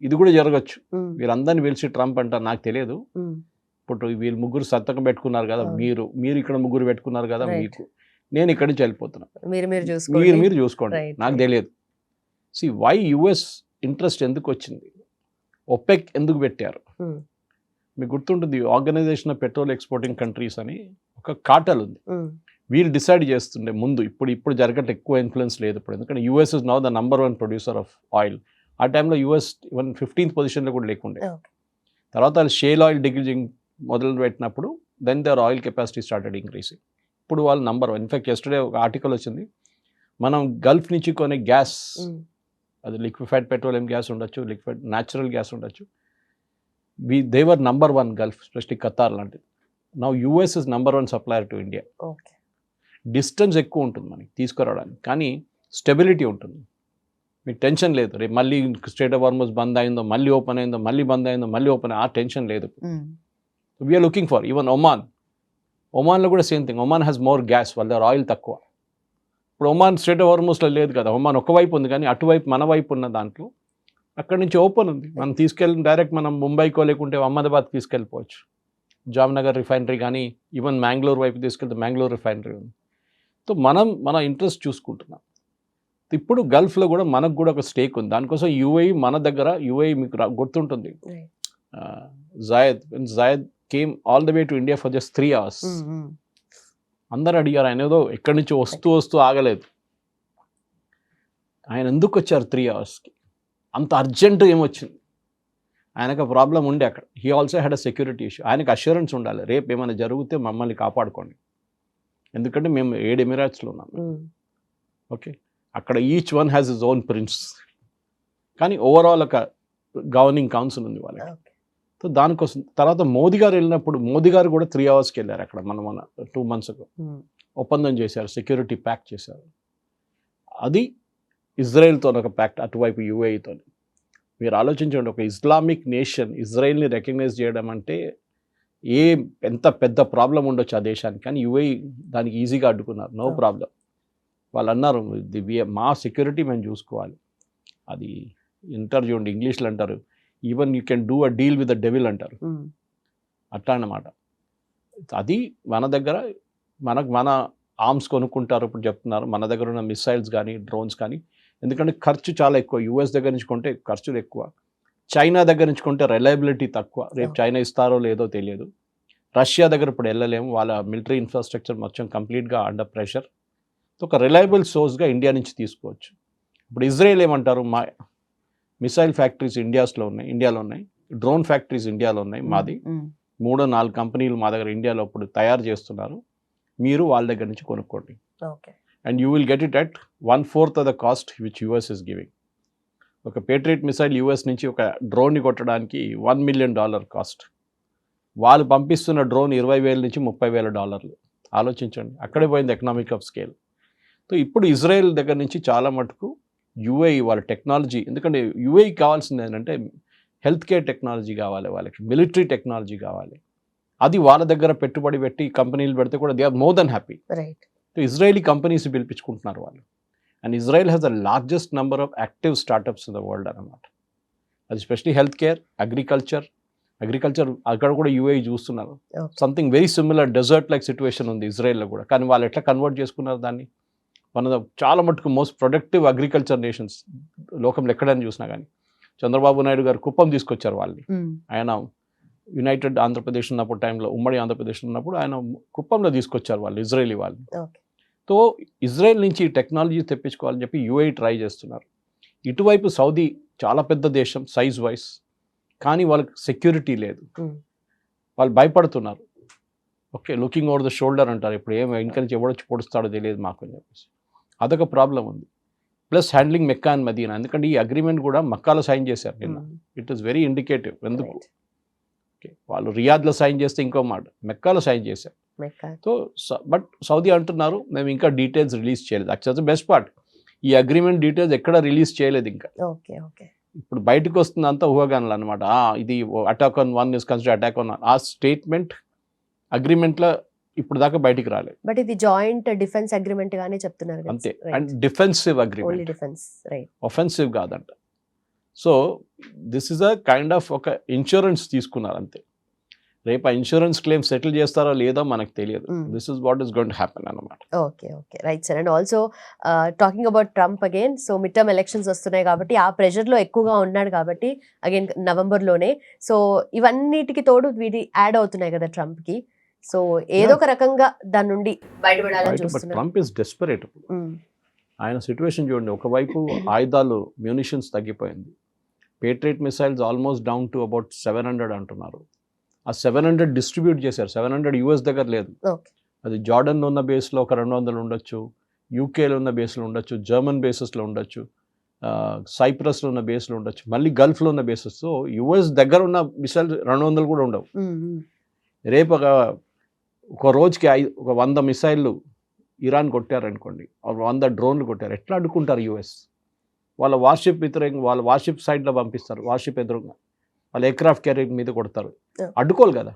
ఇది కూడా జరగచ్చు. వీరందరిని పిలిచి ట్రంప్ అంటారు, నాకు తెలియదు, ఇప్పుడు వీళ్ళు ముగ్గురు సంతకం పెట్టుకున్నారు కదా, మీరు ఇక్కడ ముగ్గురు పెట్టుకున్నారు కదా, మీకు నేను ఇక్కడి నుంచి వెళ్ళిపోతున్నా, మీరు చూసుకోండి, నాకు తెలియదు. వై యుఎస్ ఇంట్రెస్ట్ ఎందుకు వచ్చింది, ఒపెక్ ఎందుకు పెట్టారు మీకు గుర్తుంటుంది. Organisation of petrol exporting countries అని ఒక కార్టెల్ ఉంది. వీళ్ళు డిసైడ్ చేస్తుండే ముందు, ఇప్పుడు జరగట్టు ఎక్కువ ఇన్ఫ్లుయెన్స్ లేదు ఇప్పుడు, ఎందుకంటే US is now the number 1 producer of oil. ఆ టైంలో యూఎస్ 15th పొజిషన్లో కూడా లేకుండే. తర్వాత వాళ్ళు షేల్ ఆయిల్ డిగ్రీజింగ్ మొదలు పెట్టినప్పుడు then their oil capacity started increasing. ఇప్పుడు వాళ్ళు నంబర్ 1. ఇన్ఫాక్ట్ ఎస్టర్డే ఒక ఆర్టికల్ వచ్చింది, మనం గల్ఫ్ నుంచి కొనే గ్యాస్, అది లిక్విఫైడ్ పెట్రోలియం గ్యాస్ ఉండొచ్చు, లిక్విడ్ న్యాచురల్ గ్యాస్ ఉండొచ్చు, they were number 1 Gulf, especially Qatar లాంటిది. Now US is number 1 supplier to India. Distance ఎక్కువ ఉంటుంది మనకి తీసుకురావడానికి, కానీ స్టెబిలిటీ ఉంటుంది, మీకు టెన్షన్ లేదు. రేపు మళ్ళీ స్ట్రెయిట్ ఆఫ్ హార్మోస్ బంద్ అయిందో, మళ్ళీ ఓపెన్ అయిందో, మళ్ళీ బంద్ అయిందో, మళ్ళీ ఓపెన్, ఆ టెన్షన్ లేదు. వీఆర్ లుకింగ్ ఫర్ ఈవెన్ ఒమాన్లో కూడా same thing. Oman has more gas, వాళ్ళ దగ్గర ఆయిల్ తక్కువ. ఇప్పుడు ఒమాన్ స్ట్రెయిట్ ఆఫ్ హార్మోస్లో లేదు కదా, ఒమాన్ ఒకవైపు ఉంది, కానీ అటువైపు మన వైపు ఉన్న దాంట్లో అక్కడి నుంచి ఓపెన్ ఉంది. మనం తీసుకెళ్ళి డైరెక్ట్ మనం ముంబైకో లేకుంటే అహ్మదాబాద్ తీసుకెళ్ళిపోవచ్చు. జామ్నగర్ రిఫైనరీ కానీ ఈవెన్ మ్యాంగ్లూర్ వైపు తీసుకెళ్తే మ్యాంగ్లూర్ రిఫైనరీ ఉంది. సో మన ఇంట్రెస్ట్ చూసుకుంటున్నాం. ఇప్పుడు గల్ఫ్లో కూడా మనకు కూడా ఒక స్టేక్ ఉంది. దానికోసం యూఏఈ మన దగ్గర, యూఏఈ మీకు గుర్తుంటుంది, Zayed came all the way to India for just 3 hours. అందరూ అడిగారు, ఆయన ఏదో ఎక్కడి నుంచి వస్తూ ఆగలేదు. ఆయన ఎందుకు వచ్చారు 3 hours? అంత అర్జెంటు ఏమొచ్చింది? ఆయనకు ప్రాబ్లం ఉండే అక్కడ. He also had a security issue. ఆయనకు అష్యూరెన్స్ ఉండాలి, రేపు ఏమైనా జరిగితే మమ్మల్ని కాపాడుకోండి, ఎందుకంటే మేము 7 ఎమిరేట్స్లో ఉన్నాం. ఓకే, అక్కడ each one has his own prince, కానీ ఓవరాల్ ఒక గవర్నింగ్ కౌన్సిల్ ఉంది వాళ్ళకి. సో దానికోసం తర్వాత మోదీ గారు వెళ్ళినప్పుడు, మోదీ గారు కూడా 3 hours వెళ్ళారు అక్కడ. మన 2 months ఒప్పందం చేశారు, సెక్యూరిటీ ప్యాక్ట్ చేశారు. అది ఇజ్రాయెల్తో ఒక ప్యాక్ట్, అటువైపు యూఏఈతో. మీరు ఆలోచించండి, ఒక ఇస్లామిక్ నేషన్ ఇజ్రాయెల్ని రికగ్నైజ్ చేయడం అంటే ఎంత పెద్ద ప్రాబ్లం ఉండొచ్చు ఆ దేశానికి, కానీ యూఏఈ దానికి ఈజీగా అడ్డుకున్నారు, నో ప్రాబ్లం. వాళ్ళు అన్నారు, మా సెక్యూరిటీ మేము చూసుకోవాలి. అది చూడండి, ఇంగ్లీష్లో అంటారు, even you can do a deal with the devil అంటారు, అట్లా అన్నమాట. అది మన దగ్గర మన ఆర్మ్స్ కొనుక్కుంటారు ఇప్పుడు చెప్తున్నారు, మన దగ్గర ఉన్న మిసైల్స్ కానీ డ్రోన్స్ కానీ. ఎందుకంటే ఖర్చు చాలా ఎక్కువ, యూఎస్ దగ్గర నుంచి కొంటే ఖర్చులు ఎక్కువ, చైనా దగ్గర నుంచి కొంటే రిలయబిలిటీ తక్కువ. రేపు చైనా ఇస్తారో లేదో తెలియదు. రష్యా దగ్గర ఇప్పుడు వెళ్ళలేము, వాళ్ళ మిలిటరీ ఇన్ఫ్రాస్ట్రక్చర్ మొత్తం కంప్లీట్గా అండర్ ప్రెషర్. ఒక రిలయబుల్ సోర్స్గా ఇండియా నుంచి తీసుకోవచ్చు. ఇప్పుడు ఇజ్రాయెల్ ఏమంటారు, మా మిసైల్ ఫ్యాక్టరీస్ ఇండియాలో ఉన్నాయి, డ్రోన్ ఫ్యాక్టరీస్ ఇండియాలో ఉన్నాయి, మాది 3-4 కంపెనీలు మా దగ్గర ఇండియాలో ఇప్పుడు తయారు చేస్తున్నారు, మీరు వాళ్ళ దగ్గర నుంచి కొనుక్కోండి, okay and you will get it at 1/4 of the cost which US is giving. ఒక పేట్రియట్ మిసైల్ యుఎస్ నుంచి ఒక డ్రోన్ని కొట్టడానికి $1 మిలియన్ కాస్ట్. వాళ్ళు పంపిస్తున్న డ్రోన్ $20,000 నుంచి $30,000. ఆలోచించండి, అక్కడే పోయింది ఎకనామిక్ ఆఫ్ స్కేల్. సో ఇప్పుడు ఇజ్రాయెల్ దగ్గర నుంచి చాలా మటుకు యుఏఈ వాళ్ళ టెక్నాలజీ, ఎందుకంటే యుఏఈ కావాల్సింది ఏంటంటే హెల్త్ కేర్ టెక్నాలజీ కావాలి, వాళ్ళకి మిలిటరీ టెక్నాలజీ కావాలి. అది వాళ్ళ దగ్గర పెట్టుబడి పెట్టి కంపెనీలు పెడితే కూడా they are more than happy. Right. Israeli companies పిలిపించుకుంటున్నారు వాళ్ళు. And Israel has the largest number of active startups in the world అన్నమాట. అది స్పెషలీ హెల్త్ కేర్, అగ్రికల్చర్ అక్కడ కూడా యూఏఈ చూస్తున్నారు. Something very similar desert like situation ఉంది ఇజ్రాయెల్లో కూడా, కానీ వాళ్ళు ఎట్లా కన్వర్ట్ చేసుకున్నారు దాన్ని. వన్ ఆఫ్ ద చాలా మటుకు మోస్ట్ ప్రొడక్టివ్ అగ్రికల్చర్ నేషన్స్ లోకంలో ఎక్కడైనా చూసినా కానీ. చంద్రబాబు నాయుడు గారు కుప్పం తీసుకొచ్చారు వాళ్ళని. ఆయన యునైటెడ్ ఆంధ్రప్రదేశ్ ఉన్నప్పుడు టైంలో, ఉమ్మడి ఆంధ్రప్రదేశ్ ఉన్నప్పుడు ఆయన కుప్పంలో తీసుకొచ్చారు వాళ్ళు, ఇజ్రాయలీ వాళ్ళు. సో ఇజ్రాయెల్ నుంచి టెక్నాలజీ తెప్పించుకోవాలని చెప్పి యూఏఈ ట్రై చేస్తున్నారు. ఇటువైపు సౌదీ చాలా పెద్ద దేశం సైజ్ వైజ్, కానీ వాళ్ళకి సెక్యూరిటీ లేదు, వాళ్ళు భయపడుతున్నారు. Okay, looking over the shoulder అంటారు, ఇప్పుడు ఏం ఇంకా నుంచి ఎవడొచ్చి పొడుస్తాడో తెలియదు మాకు అని చెప్పేసి అదొక ప్రాబ్లం ఉంది. ప్లస్ హ్యాండ్లింగ్ మెక్కా అండ్ మదీనా, ఎందుకంటే ఈ అగ్రిమెంట్ కూడా మక్కాలో సైన్ చేశారు నిన్న. It is very indicative. ఎందుకు ఓకే, వాళ్ళు రియాద్లో సైన్ చేస్తే ఇంకో మాట, మెక్కాలో సైన్ చేశారు. సో బట్ సౌదీ అంటున్నారు మేము ఇంకా డీటెయిల్స్ రిలీజ్ చేయలేదు. యాక్చువల్ బెస్ట్ పార్ట్, ఈ అగ్రిమెంట్ డీటెయిల్స్ ఎక్కడ రిలీజ్ చేయలేదు ఇంకా. ఇప్పుడు బయటకు వస్తుంది అంతా ఊహాగానాలు అనమాట. ఇది attack on one is consider attack on, ఆ స్టేట్మెంట్ అగ్రిమెంట్లో ఇప్పుడు దాకా బయటికి రాలేదు. బట్ ఇది జాయింట్ డిఫెన్స్ అగ్రిమెంట్ గానే చెప్తున్నారు అంతే, అండ్ డిఫెన్సివ్ అగ్రిమెంట్, ఒఫెన్సివ్ కాదంట. So this is a kind of ఒక ఇన్సూరెన్స్ తీసుకున్నారు అంతే. రేపు ఆ ఇన్సూరెన్స్ క్లెయిమ్ సెటిల్ చేస్తారో లేదో మనకు తెలియదు. This is what is going to happen అన్నమాట. Okay right sir. And also talking about Trump again, so midterm elections వస్తున్నాయి కాబట్టి ఆ ప్రెషర్లో ఎక్కువగా ఉన్నాడు కాబట్టి అగైన్ నవంబర్లోనే. సో ఇవన్నిటికి తోడు వీటి యాడ్ అవుతున్నాయి కదా ట్రంప్కి. సో ఏదో ఒక రకంగా దాని నుండి బయటపడాలని చూస్తున్నారు. Trump is desperate. ఆయన సిచ్యువేషన్ చూడండి, ఒకవైపు ఆయుధాలు మ్యూనిషన్స్ తగ్గిపోయింది, patriot missiles almost down to about 700 అంటున్నారు. ఆ 700 డిస్ట్రిబ్యూట్ చేశారు. 700 యూఎస్ దగ్గర లేదు, అది జార్డన్లో ఉన్న బేస్లో ఒక 200 ఉండొచ్చు, యూకేలో ఉన్న బేస్లో ఉండొచ్చు, జర్మన్ బేసెస్లో ఉండొచ్చు, సైప్రస్లో ఉన్న బేస్లో ఉండొచ్చు, మళ్ళీ గల్ఫ్లో ఉన్న బేసెస్. సో యూఎస్ దగ్గర ఉన్న మిసైల్ 200 కూడా ఉండవు. రేపు ఒక రోజుకి ఒక 100 మిసైళ్ళు ఇరాన్ కొట్టారనుకోండి, 100 డ్రోన్లు కొట్టారు, ఎట్లా అడ్డుకుంటారు యూఎస్? వాళ్ళ వార్షిప్ వ్యతిరేకంగా వాళ్ళ వార్షిప్ సైడ్లో పంపిస్తారు, వార్షిప్ ఎదురుగా వాళ్ళ ఎయిర్క్రాఫ్ట్ క్యారియర్ మీద కొడతారు, అడ్డుకోవాలి కదా.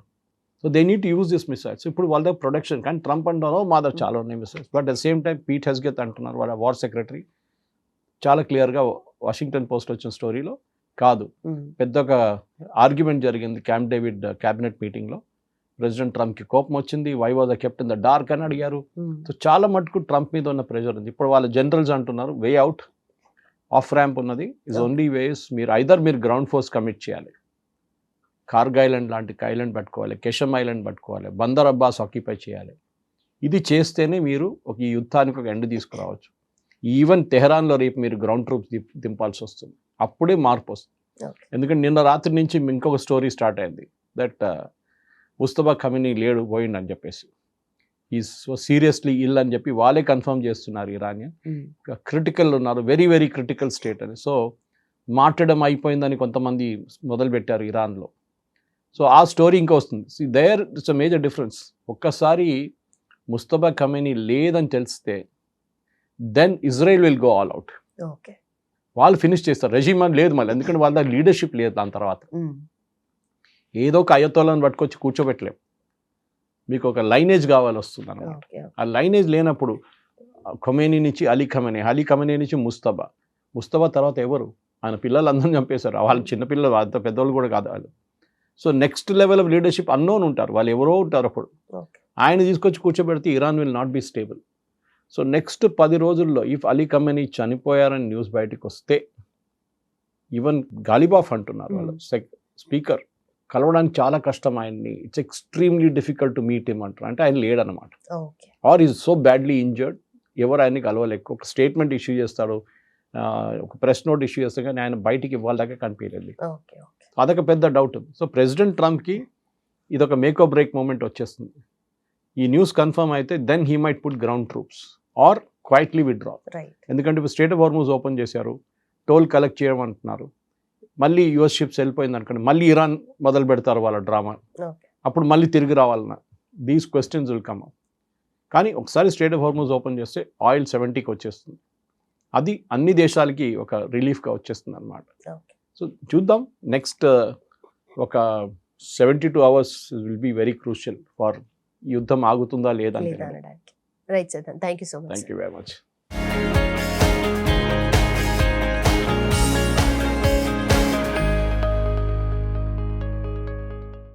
So they need to use this missiles. ఇప్పుడు వాళ్ళ దగ్గర ప్రొడక్షన్, కానీ ట్రంప్ అంటున్నారో మా దగ్గర చాలా ఉన్నాయి missiles. But at the same time Pete హెస్గెత్ అంటున్నారు, వాళ్ళ వార్ సెక్రటరీ, చాలా క్లియర్గా వాషింగ్టన్ పోస్ట్ వచ్చిన స్టోరీలో కాదు, పెద్ద ఒక ఆర్గ్యుమెంట్ జరిగింది క్యాంప్ డేవిడ్ క్యాబినెట్ మీటింగ్లో. ప్రెసిడెంట్ ట్రంప్కి కోపం వచ్చింది, why was kept in the dark అని అడిగారు. సో చాలా మటుకు ట్రంప్ మీద ఉన్న ప్రెషర్ ఉంది. ఇప్పుడు వాళ్ళ జనరల్స్ అంటున్నారు వే అవుట్, ఆఫ్ ర్యాంప్ ఉన్నది, ఇస్ ఓన్లీ వేస్ మీరు గ్రౌండ్ ఫోర్స్ కమిట్ చేయాలి, కార్గ్ ఐలాండ్ లాంటి ఐలాండ్ పట్టుకోవాలి, కెషమ్ ఐలాండ్ పట్టుకోవాలి, బందర్ అబ్బాస్ ఆక్యుపై చేయాలి. ఇది చేస్తేనే మీరు ఒక ఈ యుద్ధానికి ఒక ఎండ్ తీసుకురావచ్చు. ఈవెన్ తెహరాన్లో రేపు మీరు గ్రౌండ్ ట్రూప్స్ దింపాల్సి వస్తుంది, అప్పుడే మార్పు వస్తుంది. ఎందుకంటే నిన్న రాత్రి నుంచి ఇంకొక స్టోరీ స్టార్ట్ అయింది, దట్ ముస్తఫా ఖమీనీ లేడు, పోయిండు అని చెప్పేసి, ఈ సో సీరియస్లీ ఇల్ అని చెప్పి వాళ్ళే కన్ఫర్మ్ చేస్తున్నారు ఇరానియన్. క్రిటికల్ ఉన్నారు, వెరీ వెరీ క్రిటికల్ స్టేట్ అని. సో మాట్లాడడం అయిపోయిందని కొంతమంది మొదలుపెట్టారు ఇరాన్లో. సో ఆ స్టోరీ ఇంకా వస్తుంది. There it's a major difference. ఒక్కసారి ముస్తఫా ఖమీనీ లేదని తెలిస్తే then Israel will go all out. వాళ్ళు ఫినిష్ చేస్తారు, రెజిమ్ అని లేదు మళ్ళీ, ఎందుకంటే వాళ్ళ దగ్గర లీడర్షిప్ లేదు. దాని తర్వాత ఏదో ఒక అయతోలను పట్టుకొచ్చి కూర్చోబెట్టలేం, మీకు ఒక లైనేజ్ కావాలి వస్తుంది అన్నమాట. ఆ లైనేజ్ లేనప్పుడు ఖమేనీ నుంచి అలీ ఖమేనీ నుంచి ముస్తఫా తర్వాత ఎవరు? ఆయన పిల్లలందరూ చంపేశారు, వాళ్ళు చిన్నపిల్లలు, అంత పెద్దవాళ్ళు కూడా కాదు వాళ్ళు. So next level of leadership unknown ఉంటారు, వాళ్ళు ఎవరో ఉంటారు. అప్పుడు ఆయన తీసుకొచ్చి కూర్చోబెడితే Iran will not be stable. So next 10 రోజుల్లో ఇఫ్ అలీ ఖమేనీ చనిపోయారని న్యూస్ బయటకు వస్తే, ఈవెన్ గాలిబాఫ్ అంటున్నారు వాళ్ళు స్పీకర్, కలవడానికి చాలా కష్టం ఆయన్ని, it's extremely difficult to meet him అంటారు. అంటే ఆయన లేడనమాట, or is so badly injured, ఎవరు ఆయన్ని కలవలేక. ఒక స్టేట్మెంట్ ఇష్యూ చేస్తాడు, ఒక ప్రెస్ నోట్ ఇష్యూ చేస్తే కానీ ఆయన బయటికి ఇవ్వాలదాకా కనిపించలేదు. ఓకే ఓకే అదొక పెద్ద డౌట్ ఉంది. సో ప్రెసిడెంట్ ట్రంప్కి ఇదొక మేకో బ్రేక్ మూమెంట్ వచ్చేస్తుంది. ఈ న్యూస్ కన్ఫర్మ్ అయితే then he might put ground troops or quietly withdraw. Right ఎందుకంటే ఇప్పుడు స్టేట్ ఆఫ్ హార్మూజ్ ఓపెన్ చేశారు, టోల్ కలెక్ట్ చేయడం అంటున్నారు. మళ్ళీ యుఎస్ షిప్స్ వెళ్ళిపోయింది అనుకోండి, మళ్ళీ ఇరాన్ మొదలు పెడతారు వాళ్ళ డ్రామా. ఓకే అప్పుడు మళ్ళీ తిరిగి రావాలన్నా these questions will come up. కానీ ఒకసారి స్టేట్ ఆఫ్ హార్మూజ్ ఓపెన్ చేస్తే ఆయిల్ 70కి వచ్చేస్తుంది. అది అన్ని దేశాలకి ఒక రిలీఫ్గా వచ్చేస్తుంది అనమాట. ఓకే సో చూద్దాం, నెక్స్ట్ ఒక 72 hours will be very crucial for యుద్ధం ఆగుతుందా లేదా. లేదా అనడానికి. Right Siddhant, thank you so much. Thank you very much.